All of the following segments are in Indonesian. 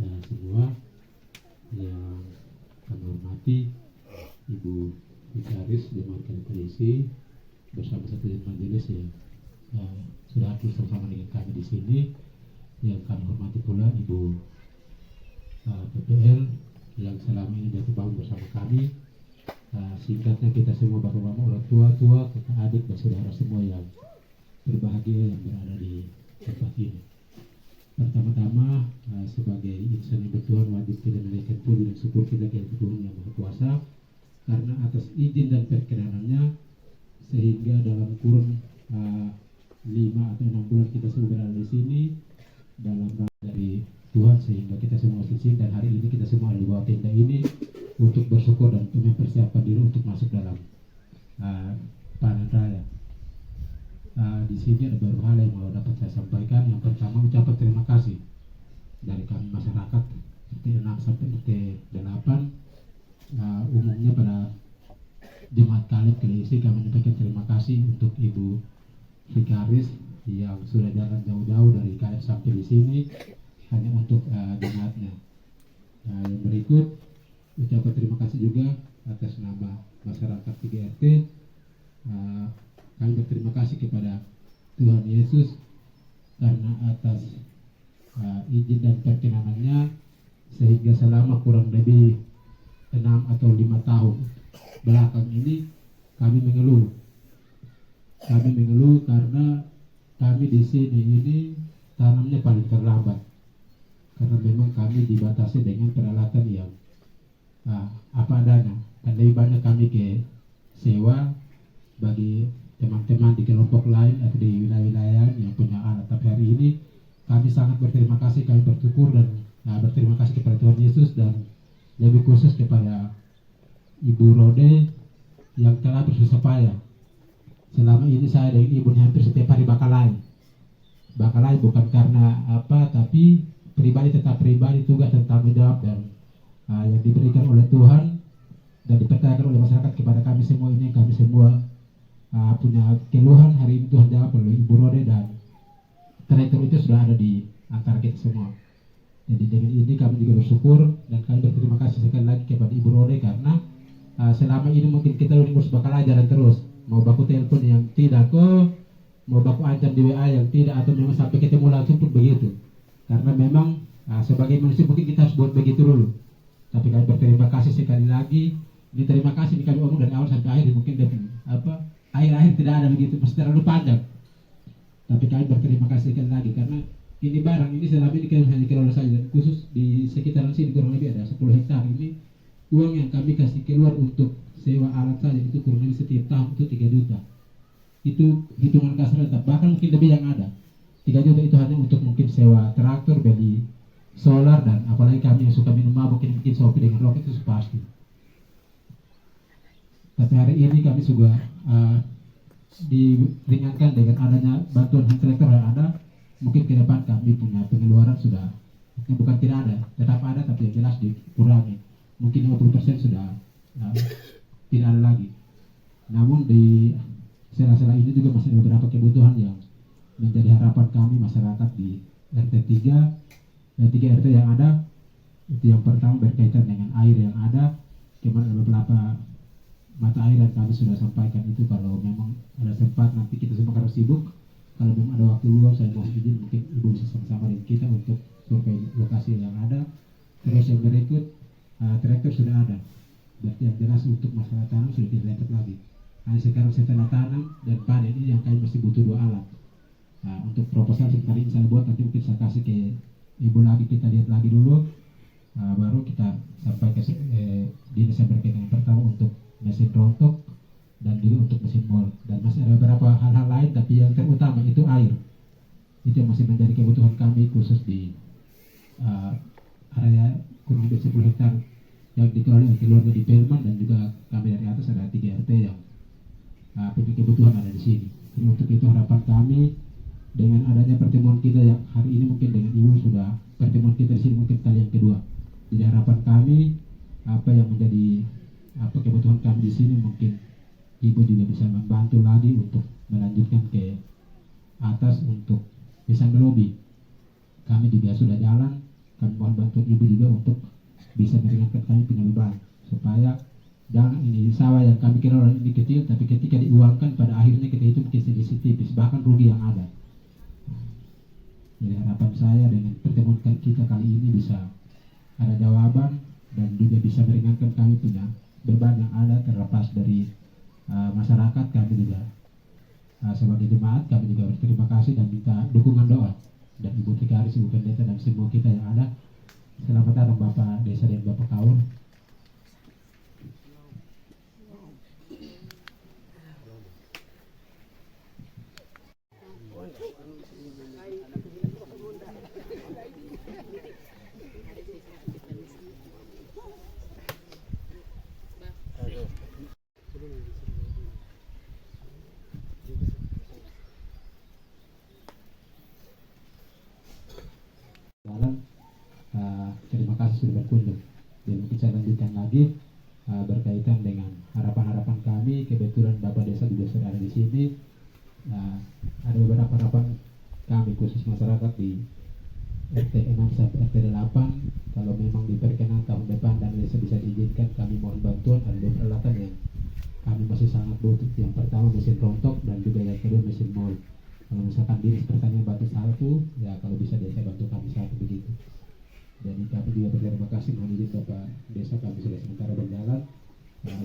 kita semua yang kami hormati Ibu Vicaris Jemaat Polisi bersama satu majelis yang sudah hadir bersama dengan kami di sini, yang kami hormati pula Ibu PPL yang selama ini jatuh bangun bersama kami. Singkatnya kita semua bapak-bapak, orang tua, kakak adik dan saudara semua yang berbahagia yang berada di tempat ini. Pertama-tama sebagai insan yang bertuhan wajib kita menaikkan puji dan syukur kita kepada Tuhan Yang Maha Kuasa karena atas izin dan perkenanannya sehingga dalam kurun 5 atau 6 bulan kita semua berada di sini dalam rangka dari Tuhan sehingga kita semua masih sini, dan hari ini kita semua ada di bawah tenda ini untuk bersyukur dan untuk mempersiapkan diri untuk masuk dalam panen raya. Di sini ada beberapa hal yang mau dapat saya sampaikan. Yang pertama, ucapan terima kasih dari kami masyarakat RT 6 sampai RT 8. Umumnya pada Jemaat Kaleb Kelisi kami menyampaikan terima kasih untuk Ibu Vicaris yang sudah jalan jauh-jauh dari Kaleb sampai di sini hanya untuk jemaatnya. Yang berikut, ucapan terima kasih juga atas nama masyarakat 3 RT. Kami berterima kasih kepada Tuhan Yesus karena atas izin dan perkenanannya sehingga selama kurang lebih 6 atau 5 tahun belakang ini kami mengeluh karena kami di sini ini tanamnya paling terlambat karena memang kami dibatasi dengan peralatan yang apa adanya, dan lebih banyak kami ke sewa bagi teman-teman di kelompok lain atau di wilayah-wilayah yang punya alat. Tapi hari ini kami sangat berterima kasih, kami bersyukur dan berterima kasih kepada Tuhan Yesus dan lebih khusus kepada Ibu Rode yang telah bersusah payah. Selama ini saya dengan Ibu hampir setiap hari bakalai bukan karena apa, tapi pribadi tetap pribadi, tugas dan tanggung jawab dan yang diberikan oleh Tuhan dan dipercayakan oleh masyarakat kepada kami semua ini. Kami semua punya keluhan, hari ini Tuhan jawab oleh Ibu Rode dan terakhir itu sudah ada di antara kita semua. Jadi dengan ini kami juga bersyukur dan kami berterima kasih sekali lagi kepada Ibu Rode karena selama ini mungkin kita harus bakal ajaran terus, mau baku telepon yang tidak mau baku ancam di WA yang tidak, atau memang sampai ketemu langsung pun begitu. Karena memang sebagai manusia mungkin kita harus buat begitu dulu. Tapi kami berterima kasih sekali lagi. Ini terima kasih ini kami omong dari awal sampai akhir, mungkin akhir-akhir tidak ada begitu, masih terlalu panjang. Tapi kami berterima kasih sekali lagi karena ini barang ini selama ini kami hanya kelola saja, dan khusus di sekitaran sini kurang lebih ada 10 hektar ini uang yang kami kasih keluar untuk sewa alat saja itu kurang lebih setiap tahun itu 3 juta. Itu hitungan kasar, bahkan mungkin lebih yang ada. 3 juta itu hanya untuk mungkin sewa traktor, beli solar, dan apalagi kami yang suka minum mabuk mungkin sopi dengan rokok itu pasti. Tapi hari ini kami juga diringankan dengan adanya bantuan hand tractor yang ada. Mungkin ke depan kami punya pengeluaran sudah mungkin bukan tidak ada, tetap ada tapi yang jelas dikurangi. Mungkin 50% sudah tidak ada lagi. Namun di sela-sela ini juga masih ada beberapa kebutuhan yang menjadi harapan kami masyarakat di RT 3 dan 3 RT yang ada. Itu yang pertama berkaitan dengan air yang ada, kemarin ada beberapa mata air dan kami sudah sampaikan itu kalau memang ada sempat nanti kita semua harus sibuk. Kalau memang ada waktu luang saya mohon izin mungkin Ibu bisa sama-sama dengan kita untuk survei lokasi yang ada. Terus yang berikut traktor sudah ada, berarti yang jelas untuk masalah tanam sudah tidak dapat lagi. Hanya sekarang setelah tanam dan panen ini yang kami masih butuh 2 alat. Untuk proposal sekali ini saya buat, nanti mungkin saya kasih ke Ibu lagi, kita lihat lagi dulu, baru kita sampai ke di Desember yang pertama untuk mesin rontok dan juga untuk mesin mol, dan masih ada beberapa hal-hal lain, tapi yang terutama itu air. Itu yang masih menjadi kebutuhan kami khusus di area kurang lebih 10 hektar yang dikelola keluarga di Pelman, dan juga kami dari atas ada 3 RT yang punya kebutuhan ada di sini. Jadi untuk itu harapan kami dengan adanya pertemuan kita yang hari ini mungkin dengan Ibu sudah pertemuan kita di sini mungkin kali yang kedua. Jadi harapan kami apa yang menjadi kebutuhan kami di sini mungkin Ibu juga bisa membantu lagi untuk melanjutkan ke atas untuk bisa melobi. Kami juga sudah jalan, kami mohon mohon bantuan ibu juga untuk bisa meringankan kami punya beban, supaya jangan ini sawah yang kami kira orang ini kecil, tapi ketika diuangkan pada akhirnya kita hitung sedikit tipis, bahkan rugi yang ada. Jadi harapan saya dengan pertemuan kita kali ini bisa ada jawaban dan juga bisa meringankan kami punya beban yang ada terlepas dari masyarakat. Kami juga sebagai jemaat kami juga berterima kasih dan minta dukungan doa dan Ibu Trikaris, Ibu Pendeta dan semua kita yang ada. Selamat datang Bapak Desa dan Bapak Kaur. Terima kasih sudah berkunjung. Dan mungkin saya lanjutkan lagi berkaitan dengan harapan-harapan kami. Kebetulan Bapak Desa juga sudah ada di sini. Ada beberapa harapan kami khusus masyarakat di RT 6 sampai RT 8. Kalau memang diperkenan tahun depan dan desa bisa diizinkan, kami mohon bantuan. Ada beberapa peralatan yang kami masih sangat butuh. Yang pertama mesin rontok dan juga yang kedua mesin mol. Kalau misalkan dinas pertanian bantu satu, ya kalau bisa desa bantu kami satu begitu. Jadi kami juga berterima kasih mohon izin Bapak Desa, kami sudah sementara berjalan.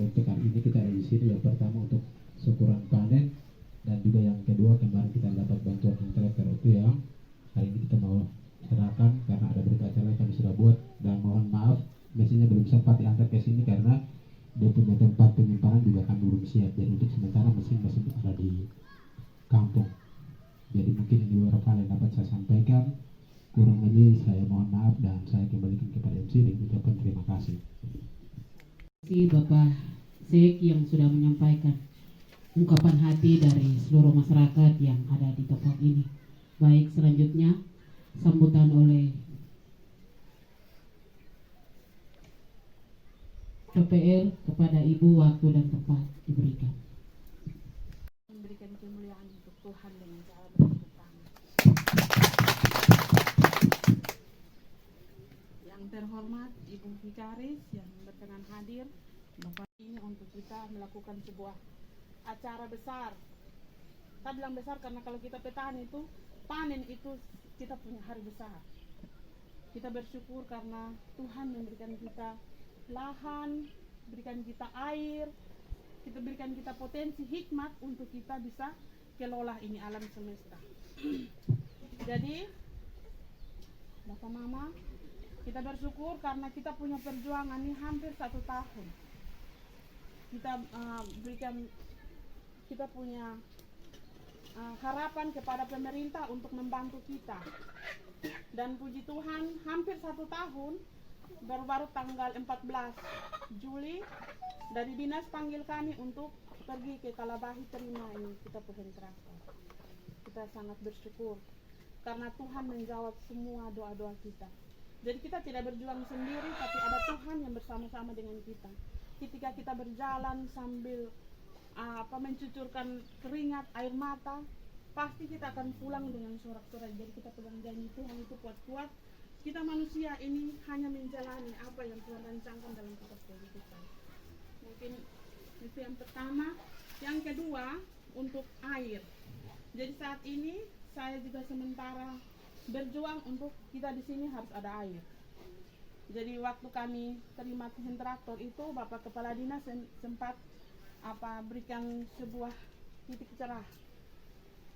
Untuk hari ini kita ada di sini. Yang pertama untuk syukuran panen dan juga yang kedua kemarin kita dapat bantuan kontraktor itu yang hari ini kita mau serahkan karena ada berita acara yang kami sudah buat. Dan mohon maaf mesinnya belum sempat diantar ke sini karena dia punya tempat penyimpanan juga kami belum siap. Jadi untuk sementara mesin masih ada di kampung. Jadi mungkin ini beberapa hal yang dapat saya sampaikan. Kurang lebih saya mohon maaf dan saya kembalikan kepada MC dan ucapkan terima kasih. Terima kasih Bapak Sek yang sudah menyampaikan ungkapan hati dari seluruh masyarakat yang ada di tempat ini. Baik, selanjutnya sambutan oleh PPL kepada Ibu, waktu dan tempat diberikan. Memberikan kemuliaan untuk Tuhan dengan cara bertepuk tangan. Yang terhormat Ibu Trikaris yang berkenan hadir, Bapak ini untuk kita melakukan sebuah acara besar. Kita bilang besar karena kalau kita petani itu panen itu kita punya hari besar. Kita bersyukur karena Tuhan memberikan kita lahan, berikan kita air, kita berikan kita potensi hikmat untuk kita bisa kelola ini alam semesta. Jadi Bapak Mama, kita bersyukur karena kita punya perjuangan ini hampir 1 tahun. Kita kita punya harapan kepada pemerintah untuk membantu kita. Dan puji Tuhan hampir 1 tahun, baru-baru tanggal 14 Juli dari dinas panggil kami untuk pergi ke Kalabahi terima ini kita punya traktor. Kita sangat bersyukur karena Tuhan menjawab semua doa-doa kita. Jadi kita tidak berjuang sendiri, tapi ada Tuhan yang bersama-sama dengan kita. Ketika kita berjalan sambil mencucurkan keringat, air mata, pasti kita akan pulang dengan sorak-sorai. Jadi kita pegang janji Tuhan itu kuat-kuat. Kita manusia ini hanya menjalani apa yang Tuhan rancangkan dalam kitab kehidupan. Mungkin itu yang pertama. Yang kedua, untuk air. Jadi saat ini saya juga sementara berjuang untuk kita di sini harus ada air. Jadi waktu kami terima traktor itu, Bapak Kepala Dinas sempat berikan sebuah titik cerah.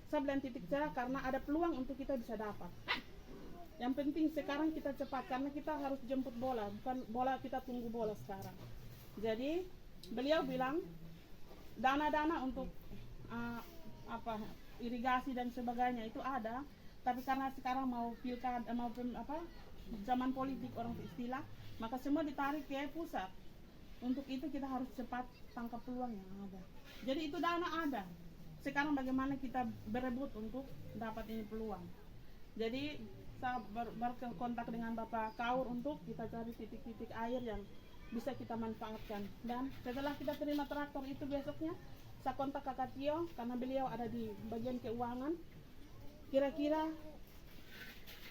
Saya bilang titik cerah karena ada peluang untuk kita bisa dapat. Yang penting sekarang kita cepat karena kita harus jemput bola, bukan bola kita tunggu bola sekarang. Jadi beliau bilang dana-dana untuk irigasi dan sebagainya itu ada, tapi karena sekarang mau pilkada, zaman politik orang istilah, maka semua ditarik ke pusat. Untuk itu kita harus cepat tangkap peluang yang ada. Jadi itu dana ada. Sekarang bagaimana kita berebut untuk dapat ini peluang. Jadi saya berkontak dengan Bapak Kaur untuk kita cari titik-titik air yang bisa kita manfaatkan. Dan setelah kita terima traktor itu besoknya saya kontak Kakak Tio karena beliau ada di bagian keuangan. Kira-kira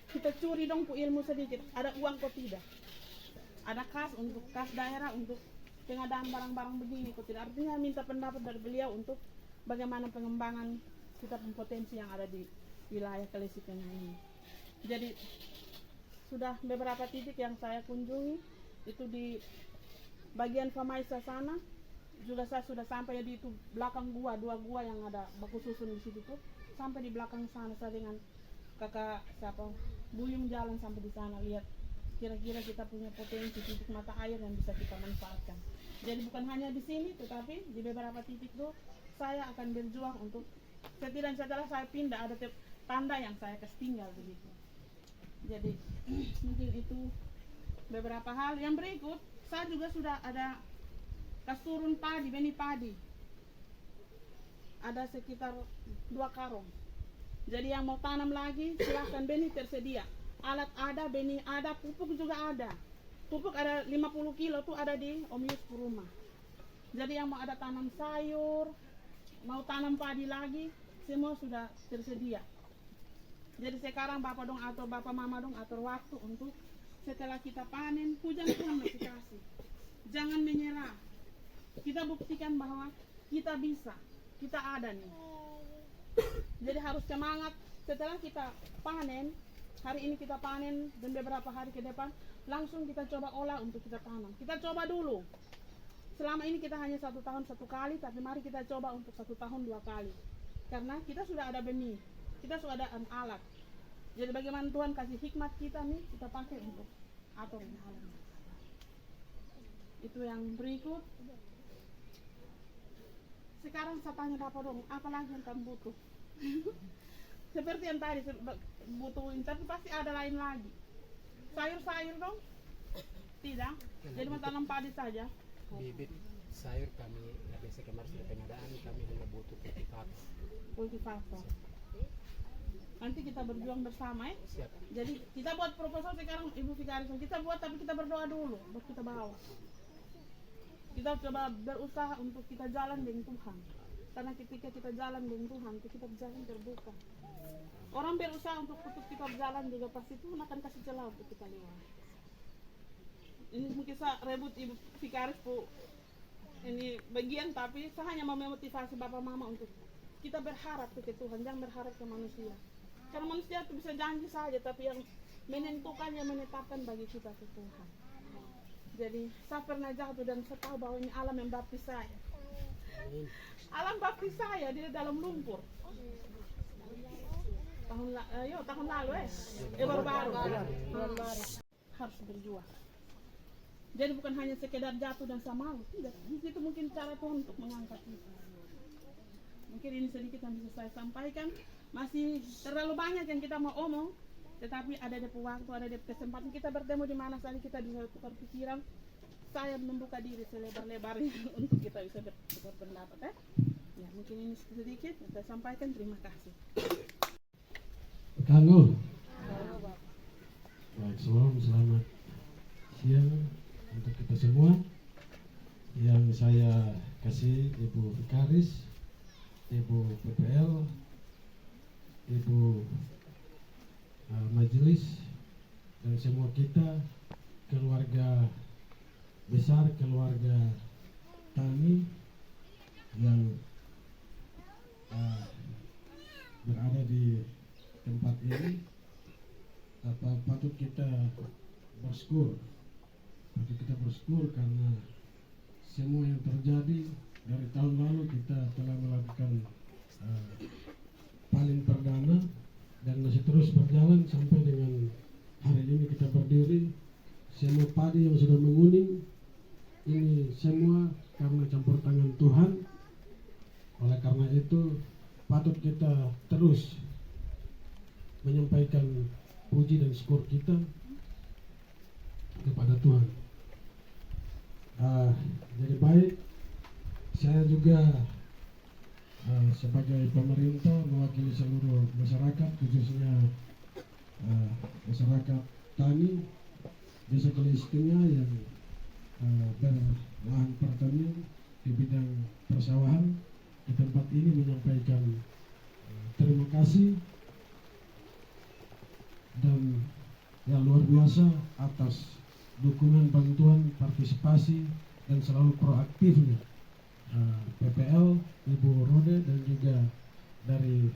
kita curi dong pu ilmu sedikit, ada uang kok tidak, ada kas untuk kas daerah untuk pengadaan barang-barang begini kok tidak, artinya minta pendapat dari beliau untuk bagaimana pengembangan kita potensi yang ada di wilayah Kelesi Tengah ini. Jadi sudah beberapa titik yang saya kunjungi, itu di bagian Famaisa sana juga saya sudah sampai di itu belakang gua, 2 gua yang ada baku susun di situ tuh, sampai di belakang sana saya dengan kakak siapa Buyung jalan sampai di sana, lihat kira-kira kita punya potensi titik mata air yang bisa kita manfaatkan. Jadi bukan hanya di sini, tetapi di beberapa titik tuh saya akan berjuang untuk setidaknya setelah saya pindah ada tanda yang saya kasih tinggal begitu. Jadi mungkin itu beberapa hal. Yang berikut, saya juga sudah ada turun padi, benih padi. Ada sekitar 2 karung. Jadi yang mau tanam lagi silahkan, benih tersedia. Alat ada, benih ada, pupuk juga ada. Pupuk ada 50 kilo tuh ada di Om Yus rumah. Jadi yang mau ada tanam sayur, mau tanam padi lagi, semua sudah tersedia. Jadi sekarang Bapak dong atau Bapak Mama dong atur waktu untuk setelah kita panen, hujan Tuhan masih kasih. Jangan menyerah. Kita buktikan bahwa kita bisa, kita ada nih. Jadi harus semangat. Setelah kita panen, hari ini kita panen dan beberapa hari ke depan langsung kita coba olah untuk kita tanam. Kita coba dulu. Selama ini kita hanya 1 tahun 1 kali, tapi mari kita coba untuk 1 tahun 2 kali. Karena kita sudah ada benih, kita sudah ada alat. Jadi bagaimana Tuhan kasih hikmat kita nih, kita pakai untuk atur ini hal ini. Itu yang berikut. Sekarang saya tanya Bapak dong, apa lagi yang kamu butuh? Seperti yang tadi butuhin, tapi pasti ada lain lagi. Sayur-sayur dong? Tidak. Jadi mau tanam padi saja. Bibit sayur kami nggak bisa kemarin sudah pengadaan, kami hanya butuh kultivator. Nanti kita berjuang bersama ya. Siap. Jadi kita buat proposal sekarang Ibu Vikaris, kita buat tapi kita berdoa dulu baru kita bawa. Kita coba berusaha untuk kita jalan dengan Tuhan. Karena ketika kita jalan dengan Tuhan, kita berjalan terbuka. Orang berusaha untuk kita berjalan juga pasti Tuhan akan kasih celah untuk kita lewat. Ini mungkin saya rebut Ibu Vikaris bu ini bagian, tapi saya hanya mau memotivasi Bapak Mama untuk kita berharap ke Tuhan, jangan berharap ke manusia. Karena manusia itu bisa janji saja, tapi yang menentukan, yang menetapkan bagi kita ke Tuhan. Jadi saya pernah jatuh dan saya tahu bahwa ini alam yang baptis saya. Alam baptis saya di dalam lumpur. Tahun lalu baru harus berjuang. Jadi bukan hanya sekedar jatuh dan sama malu, tidak. Itu mungkin cara Tuhan untuk mengangkat kita. Mungkin ini sedikit yang bisa saya sampaikan. Masih terlalu banyak yang kita mau omong, tetapi ada waktu, ada kesempatan kita bertemu di mana saja kita bisa tukar pikiran. Saya membuka diri selebar-lebarnya untuk kita bisa bertukar pendapat. Ya, mungkin ini sedikit yang saya sampaikan. Terima kasih. Kanggo. Baik, selamat siang untuk kita semua. Yang saya kasih Ibu Vikaris, Ibu PPL, Ibu Majelis, dan semua kita, keluarga besar, keluarga Tani yang berada di tempat ini. Patut kita bersyukur. Patut kita bersyukur karena semua yang terjadi dari tahun lalu kita telah melakukan paling perdana dan masih terus berjalan sampai dengan hari ini kita berdiri. Semua padi yang sudah menguning ini semua karena campur tangan Tuhan. Oleh karena itu patut kita terus menyampaikan puji dan syukur kita kepada Tuhan. Jadi baik, saya juga sebagai pemerintah mewakili seluruh masyarakat, khususnya masyarakat Tani Desa Kelesi Tengah yang berlahan pertanian di bidang persawahan di tempat ini menyampaikan terima kasih dan yang luar biasa atas dukungan, bantuan, partisipasi dan selalu proaktifnya PPL, Ibu Rode dan juga dari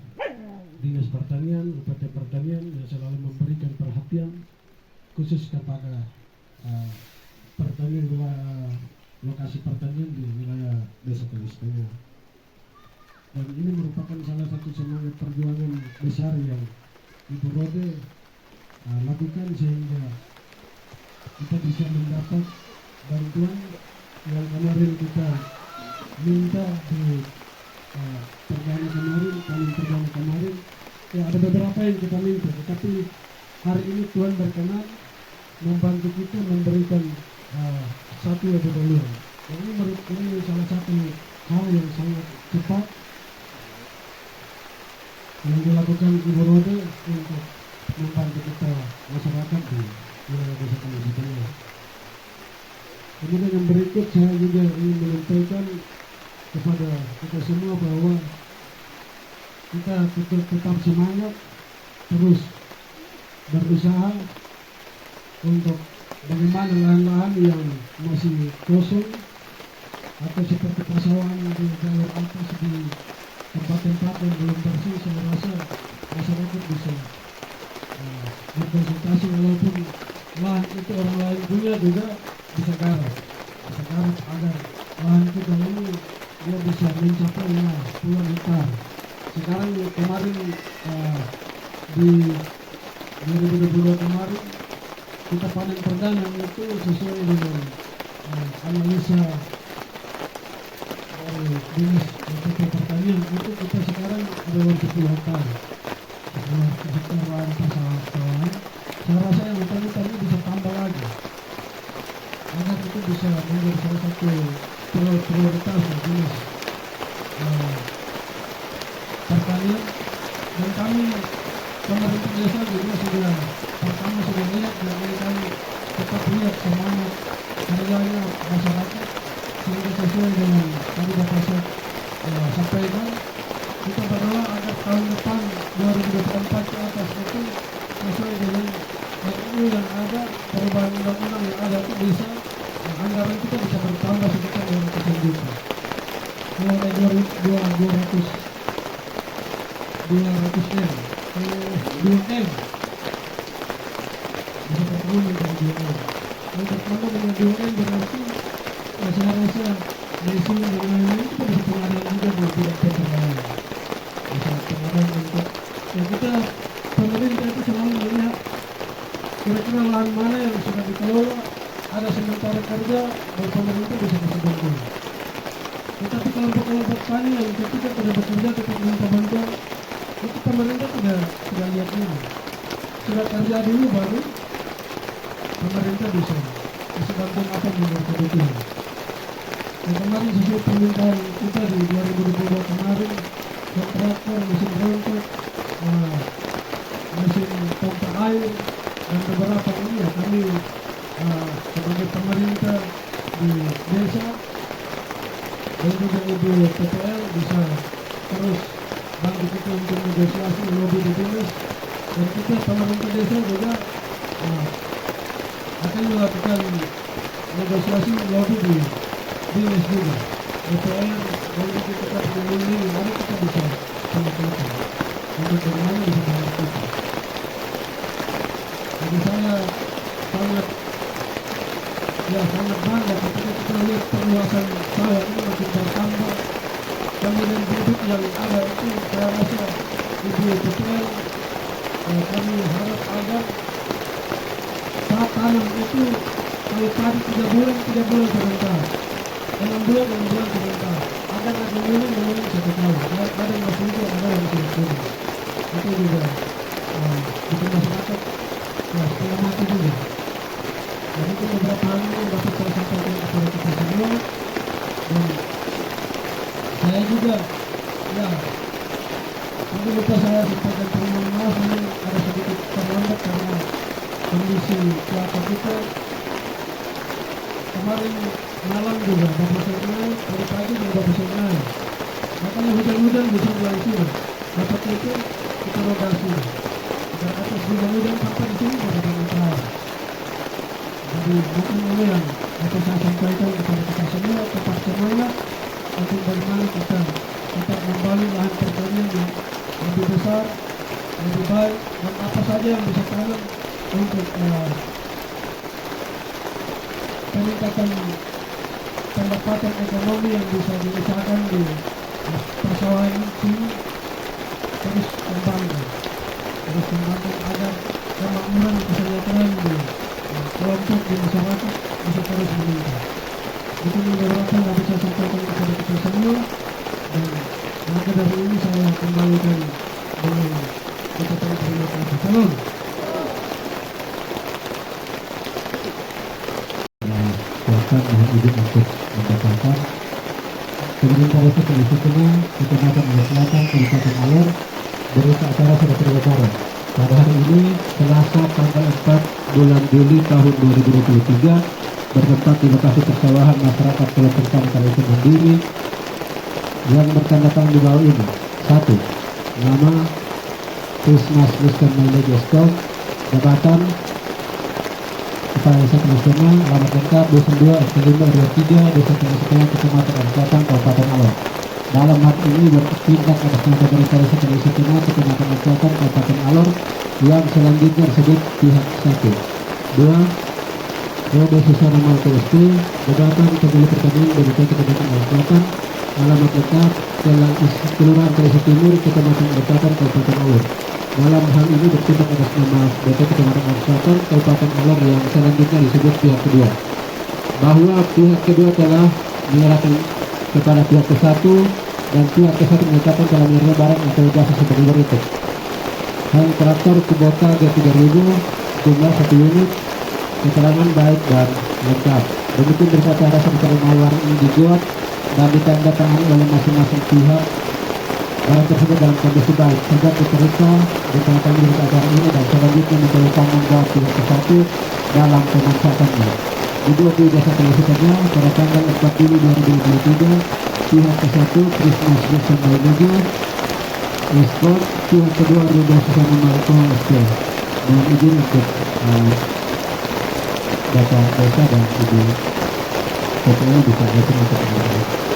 Dinas Pertanian, UPT Pertanian yang selalu memberikan perhatian khusus kepada pertanian lokasi pertanian di wilayah Desa Tembis Tengah. Dan ini merupakan salah satu semangat perjuangan besar yang Ibu Rode lakukan sehingga kita bisa mendapat bantuan yang kemarin kita minta di perdana kemarin. Ya, ada beberapa yang kita minta, tetapi hari ini Tuhan berkenan membantu kita memberikan satu evaluasi. Ini salah satu hal yang sangat cepat yang dilakukan Ibu Rode untuk membantu kita masyarakat di wilayah Desa Tembis Tengah. Kemudian yang berikut saya juga ingin menyampaikan kepada kita semua bahwa kita tetap semangat terus berusaha untuk bagaimana lahan-lahan yang masih kosong atau seperti persawahan di jalur atas di tempat-tempat yang belum bersih. Saya rasa masyarakat bisa berkonsultasi, walaupun lahan itu orang lain punya juga bisa garap agar lahan kita ini dia bisa mencapai puluhan hektar. Sekarang kemarin di 2022 kemarin kita panen perdana itu sesuai dengan analisa dari Dinas Pertanian itu kita sekarang ada 10 hektar. Lahan persawahan. Saya rasa yang hutan ini bisa tambah lagi agar itu bisa menjadi salah satu prioritas Dinas Pertanian. Dan kami pemerintah desa juga sudah lihat dan kami tetap lihat semangat kerjanya masyarakat sehingga sesuai dengan tadi Bapak sampaikan, kita berdoa agar tahun depan 2024 ke atas itu sesuai dengan RUU yang ada, perubahan undang-undang yang ada itu bisa anggaran kita bisa bertambah sekitar 200 juta. Mulai dari 200M bisa bertambah menjadi 2M. Yang bertambah dengan 2M berarti saya rasa dari sini dan lain-lain kita bisa pengadaan juga di bidang pertanian. Bisa pengadaan untuk kita pemerintah itu selalu melihat kira-kira lahan mana yang sudah dikelola, ada sementara kerja dan pemerintah bisa kasih bantuan. Tetapi kelompok-kelompok tani yang ketika sudah bekerja tetap minta bantuan, itu pemerintah tidak lihat dulu, sudah kerja dulu baru pemerintah bisa kasih bantuan apa yang menjadi kebutuhan. Dan kemarin sesuai permintaan kita di 2022 kemarin, kontraktor, mesin rontok, mesin pompa air dan beberapa ini ya kami sebagai pemerintah di desa dan juga Ibu PPL bisa terus bantu kita untuk negosiasi lobby di dinas, dan kita pemerintah desa juga akan melakukan negosiasi lobby di dinas juga PPL dan juga kita ini mari kita bisa sama-sama untuk bagaimana bisa bantu kita. Jadi saya sangat bangga ketika kita lihat perluasan sawah ini makin bertambah, kemudian bibit yang ada itu saya rasa Ibu PPL kami harap agar saat tanam itu kalau tadi 3 bulan sebentar, 6 bulan sebentar, agar ada memulai 1 tahun, ada yang masih hidup, ada yang sudah turun. Itu juga bikin masyarakat setengah mati juga. Dan itu beberapa hal ini dapat saya sampaikan kepada kita semua, dan saya juga tadi lupa saya sampaikan permohonan maaf, ini ada sedikit terlambat karena kondisi cuaca kita kemarin malam juga Bapak naik, tadi pagi juga Bapak naik, makanya hujan-hujan bisa mulai sudah dapat itu kita rotasi dari atas mudah-mudahan sampai di sini pada terakhir. Jadi mungkin ini yang dapat saya sampaikan kepada kita semua, tetap semangat untuk bagaimana kita tetap membangun lahan pertanian yang lebih besar, lebih baik, dan apa saja yang bisa tanam untuk peningkatan pendapatan ekonomi yang bisa diusahakan di persawahan ini terus kembangkan agar kemakmuran kesejahteraan di kelompok di masyarakat bisa terus meningkat. Itu beberapa yang bisa saya sampaikan kepada kita semua, dan maka dari ini saya kembalikan dengan ucapan terima kasih. Salam. Silakan mohon izin untuk membacakan. Pemerintah Desa Kelisutuna, Kecamatan Alor Selatan, Kabupaten Alor, berita acara sudah terlebaran. Pada hari ini, Selasa tanggal 4 bulan Juli tahun 2023, bertempat di lokasi persawahan masyarakat Pulau Tentang Kalisut Mandiri yang bertanda tangan di bawah ini. 1. Nama Krismas Kristen Mailegi Stop, jabatan Kepala Desa Kelisutuna, alamat lengkap Dusun 2 RT 5 RW 3 Desa Kelisutuna, Kecamatan Alor Selatan, Kabupaten Alor. Dalam hal ini bertindak atas nama pemerintah Desa Kelisutuna, Kecamatan Alor Selatan, Kabupaten Alor, yang selanjutnya disebut pihak 1. 2. Rodo Susana Malko SP, jabatan pemilik pertanian BPT Kecamatan Alor Selatan, alamat lengkap Kelurahan Kelisut Timur, Kecamatan Alor Selatan, Kabupaten Alor. Dalam hal ini bertindak atas nama BPT Kecamatan Alor Selatan, Kabupaten Alor, yang selanjutnya disebut pihak kedua. Bahwa pihak kedua telah menyerahkan kepada pihak ke-1 dan pihak ke-1 menyatakan telah menerima barang atau jasa sebagai berikut. Hal traktor Kubota G3000 jumlah 1 unit, keterangan baik dan lengkap. Demikian berita acara secara mawar ini dibuat dan ditandatangani oleh masing-masing pihak. Barang tersebut dalam kondisi baik sehingga diperiksa ditandatangani berita acara ini dan selanjutnya menjadi tanggung jawab pihak ke-1 dalam pemanfaatannya. Dibuat di Desa Kelisutnya pada tanggal 4 Juli 2023, pihak ke-1 Krismas Kristen Mailegi Sport, pihak kedua Rodo Susana Malko SP. Mohon izin untuk Bapak Desa dan Ibu PPL bisa langsung untuk mengenai.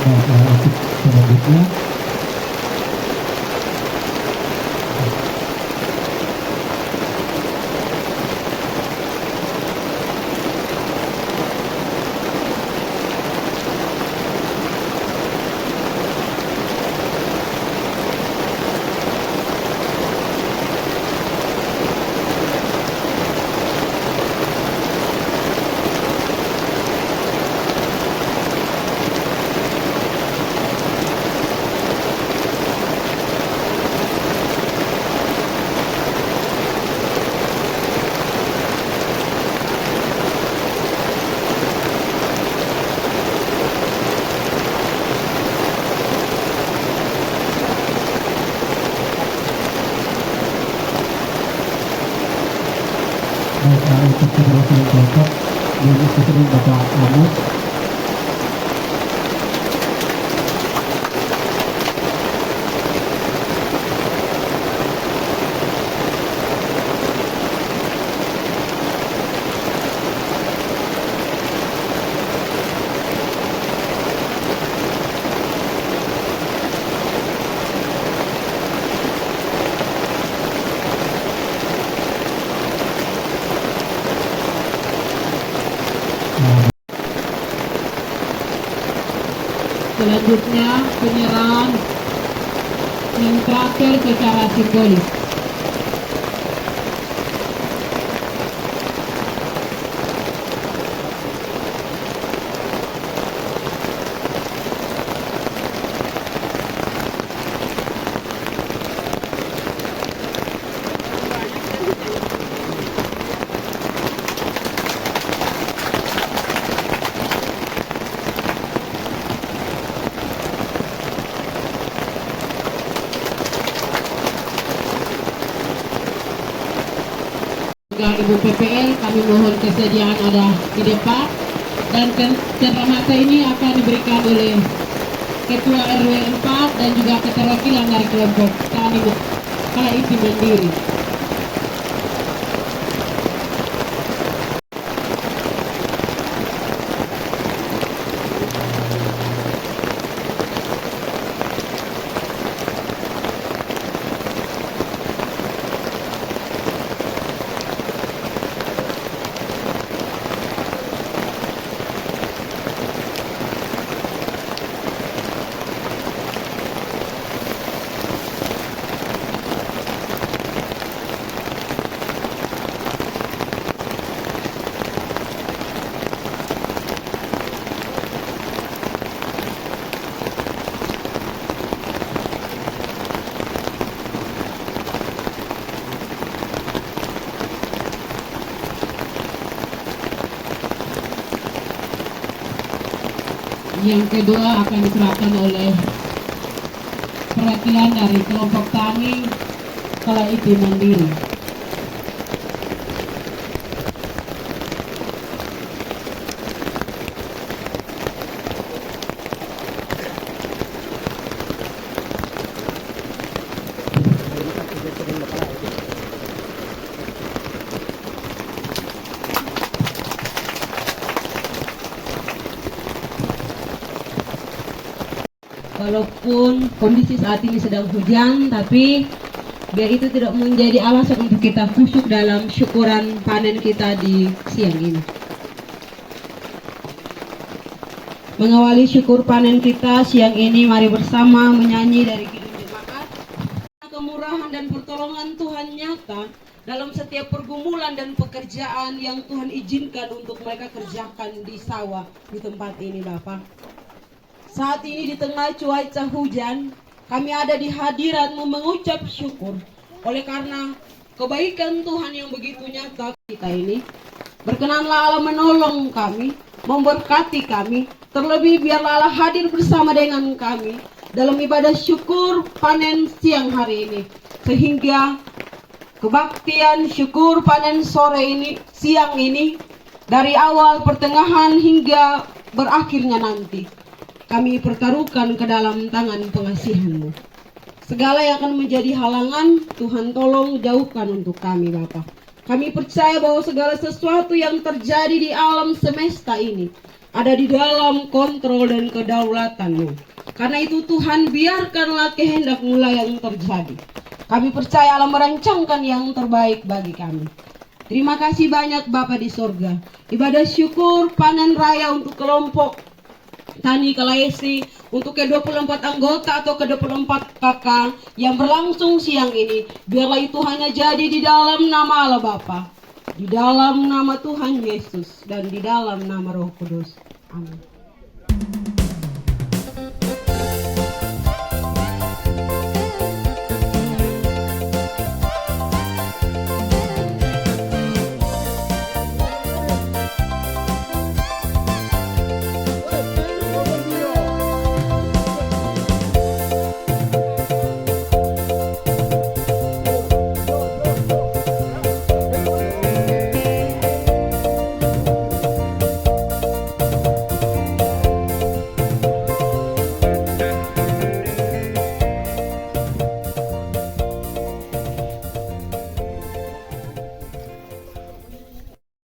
Untuk selanjutnya untuk keberhasilan kelompok yang disebut Bapak Amos. Selanjutnya penyerahan dengan traktor secara simbolis. Juga Ibu PPL, kami mohon kesediaan ada di depan, dan cenderamata ini akan diberikan oleh Ketua RW 4 dan juga keterwakilan dari kelompok Tani Kala Iti Mandiri. Yang kedua akan diserahkan oleh perwakilan dari kelompok tani Kala Iti Mandiri. Walaupun kondisi saat ini sedang hujan, tapi biar itu tidak menjadi alasan untuk kita khusyuk dalam syukuran panen kita di siang ini. Mengawali syukur panen kita siang ini, mari bersama menyanyi dari Kidung Jemaat. Kemurahan dan pertolongan Tuhan nyata dalam setiap pergumulan dan pekerjaan yang Tuhan izinkan untuk mereka kerjakan di sawah di tempat ini, Bapak. Saat ini di tengah cuaca hujan, kami ada di hadirat-Mu mengucap syukur. Oleh karena kebaikan Tuhan yang begitu nyata kita ini, berkenanlah Allah menolong kami, memberkati kami, terlebih biarlah Allah hadir bersama dengan kami dalam ibadah syukur panen siang hari ini. Sehingga kebaktian syukur panen sore ini, siang ini, dari awal pertengahan hingga berakhirnya nanti, kami pertaruhkan ke dalam tangan pengasihan-Mu. Segala yang akan menjadi halangan, Tuhan tolong jauhkan untuk kami, Bapa. Kami percaya bahwa segala sesuatu yang terjadi di alam semesta ini ada di dalam kontrol dan kedaulatan-Mu. Karena itu Tuhan, biarkanlah kehendak-Mu lah yang terjadi. Kami percaya Allah merancangkan yang terbaik bagi kami. Terima kasih banyak Bapa di sorga. Ibadah syukur panen raya untuk kelompok Tani Kala Iti, untuk ke-24 anggota atau ke-24 kakak yang berlangsung siang ini, biarlah itu hanya jadi di dalam nama Allah Bapa, di dalam nama Tuhan Yesus, dan di dalam nama Roh Kudus. Amin.